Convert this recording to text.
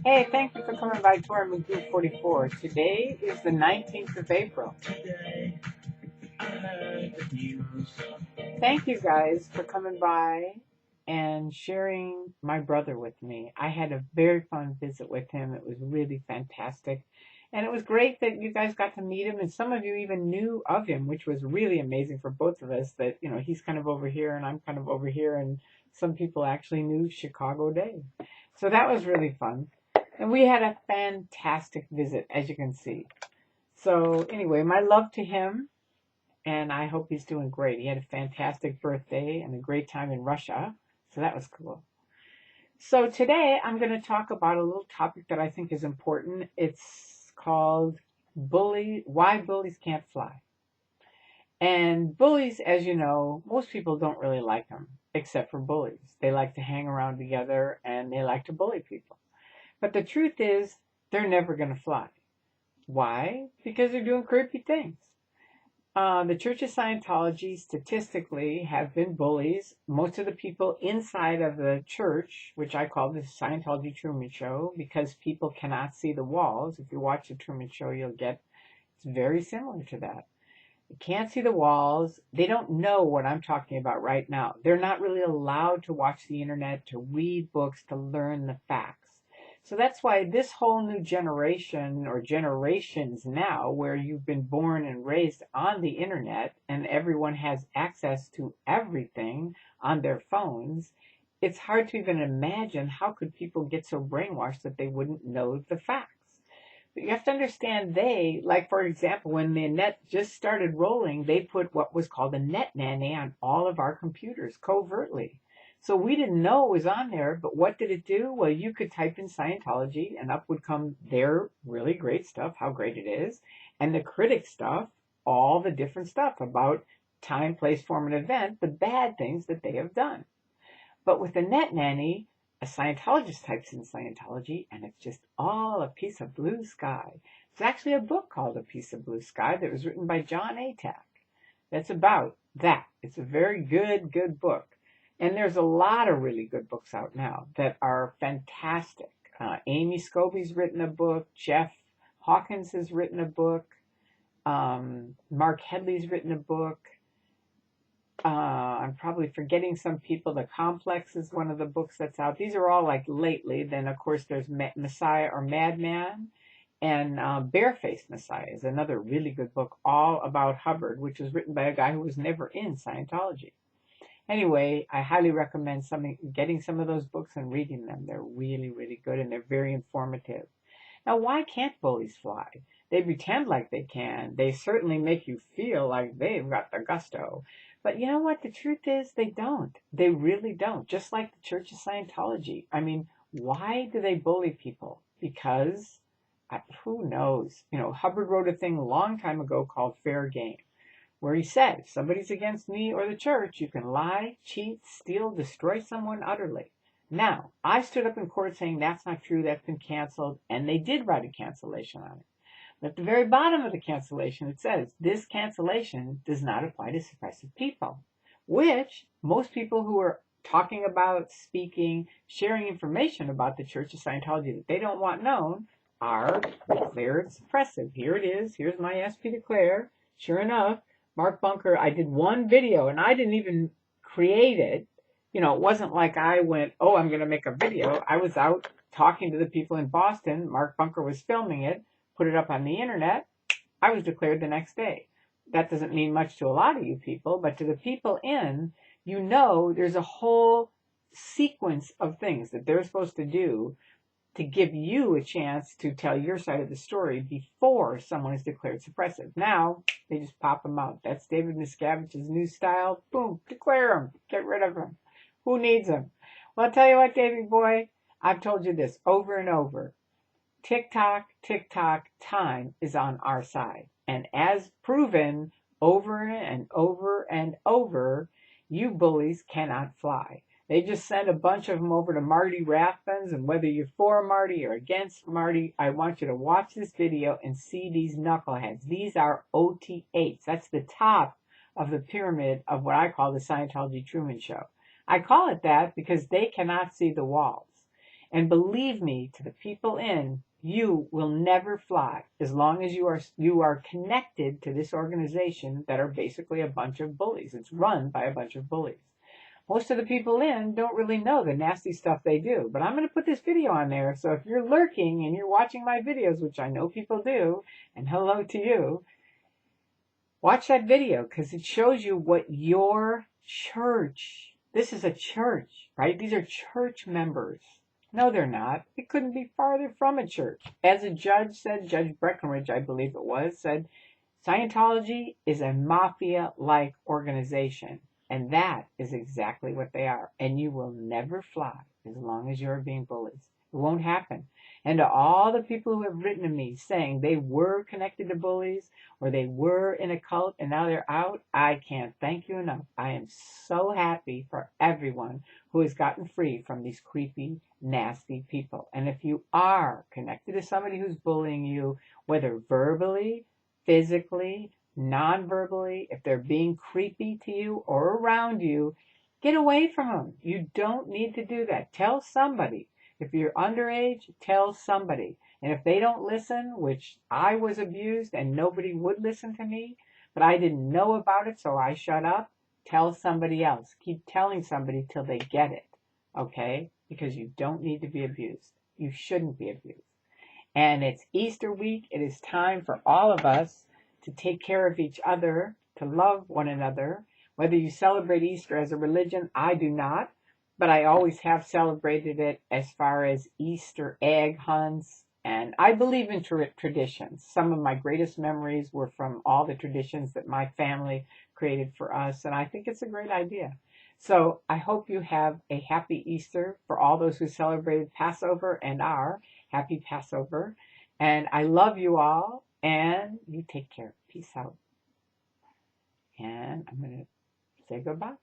Hey, thank you for coming by to our Magoo 44. Today is the 19th of April. Thank you guys for coming by and sharing my brother with me. I had a very fun visit with him. It was really fantastic. And it was great that you guys got to meet him and some of you even knew of him, which was really amazing for both of us that, he's kind of over here and I'm kind of over here and some people actually knew Chicago Dave. So that was really fun. And we had a fantastic visit, as you can see. So anyway, my love to him, and I hope he's doing great. He had a fantastic birthday and a great time in Russia, so that was cool. So today I'm going to talk about a little topic that I think is important. It's called Why Bullies Can't Fly. And bullies, as you know, most people don't really like them, except for bullies. They like to hang around together and they like to bully people. But the truth is, they're never going to fly. Why? Because they're doing creepy things. The Church of Scientology statistically have been bullies. Most of the people inside of the church, which I call the Scientology Truman Show, because people cannot see the walls. If you watch the Truman Show, you'll get it's very similar to that. They can't see the walls. They don't know what I'm talking about right now. They're not really allowed to watch the internet, to read books, to learn the facts. So that's why this whole new generation or generations now where you've been born and raised on the internet and everyone has access to everything on their phones, it's hard to even imagine how could people get so brainwashed that they wouldn't know the facts. But you have to understand like for example, when the net just started rolling, they put what was called a net nanny on all of our computers covertly. So we didn't know it was on there, but what did it do? Well, you could type in Scientology and up would come their really great stuff, how great it is, and the critic stuff, all the different stuff about time, place, form, and event, the bad things that they have done. But with the net nanny, a Scientologist types in Scientology, and it's just all a piece of blue sky. It's actually a book called A Piece of Blue Sky that was written by John Atack. That's about that. It's a very good book. And there's a lot of really good books out now that are fantastic. Amy Scobie's written a book. Jeff Hawkins has written a book. Mark Headley's written a book. I'm probably forgetting some people. The Complex is one of the books that's out. These are all like lately. Then, of course, there's Messiah or Madman. And Barefaced Messiah is another really good book all about Hubbard, which was written by a guy who was never in Scientology. Anyway, I highly recommend getting some of those books and reading them. They're really good and they're very informative. Now, why can't bullies fly? They pretend like they can. They certainly make you feel like they've got the gusto. But you know what? The truth is they don't. They really don't. Just like the Church of Scientology. I mean, why do they bully people? Because, who knows? Hubbard wrote a thing a long time ago called Fair Game, where he said, if somebody's against me or the church, you can lie, cheat, steal, destroy someone utterly. Now, I stood up in court saying that's not true, that's been canceled, and they did write a cancellation on it. But at the very bottom of the cancellation, it says, this cancellation does not apply to suppressive people, which most people who are talking about, speaking, sharing information about the Church of Scientology that they don't want known are declared suppressive. Here it is. Here's my SP declare. Sure enough, Mark Bunker, I did one video, and I didn't even create it. It wasn't like I went, oh, I'm going to make a video. I was out talking to the people in Boston. Mark Bunker was filming it, put it up on the internet. I was declared the next day. That doesn't mean much to a lot of you people, but to the people there's a whole sequence of things that they're supposed to do to give you a chance to tell your side of the story before someone is declared suppressive. Now, they just pop them out. That's David Miscavige's new style. Boom, declare them. Get rid of them. Who needs them? Well, I'll tell you what, Davey boy, I've told you this over and over. Tick-tock, time is on our side. And as proven over and over and over, you bullies cannot fly. They just sent a bunch of them over to Marty Rathbun's, and whether you're for Marty or against Marty, I want you to watch this video and see these knuckleheads. These are OT8s. That's the top of the pyramid of what I call the Scientology Truman Show. I call it that because they cannot see the walls. And believe me, to the people in, you will never fly as long as you are connected to this organization that are basically a bunch of bullies. It's run by a bunch of bullies. Most of the people in don't really know the nasty stuff they do. But I'm going to put this video on there, so if you're lurking and you're watching my videos, which I know people do, and hello to you, watch that video because it shows you what your church, this is a church, right? These are church members. No, they're not. It couldn't be farther from a church. As a judge said, Judge Breckenridge, I believe it was, said, Scientology is a mafia-like organization. And that is exactly what they are. And you will never fly as long as you're being bullied. It won't happen. And to all the people who have written to me saying they were connected to bullies or they were in a cult and now they're out, I can't thank you enough. I am so happy for everyone who has gotten free from these creepy, nasty people. And if you are connected to somebody who's bullying you, whether verbally, physically, non-verbally, if they're being creepy to you or around you, get away from them. You don't need to do that. Tell somebody. If you're underage, tell somebody. And if they don't listen, which I was abused and nobody would listen to me, but I didn't know about it, so I shut up, tell somebody else. Keep telling somebody till they get it, okay? Because you don't need to be abused. You shouldn't be abused. And it's Easter week. It is time for all of us to take care of each other, to love one another. Whether you celebrate Easter as a religion, I do not. But I always have celebrated it as far as Easter egg hunts. And I believe in traditions. Some of my greatest memories were from all the traditions that my family created for us. And I think it's a great idea. So I hope you have a happy Easter for all those who celebrated Passover and are. Happy Passover. And I love you all. And you take care. Peace out. And I'm going to say goodbye.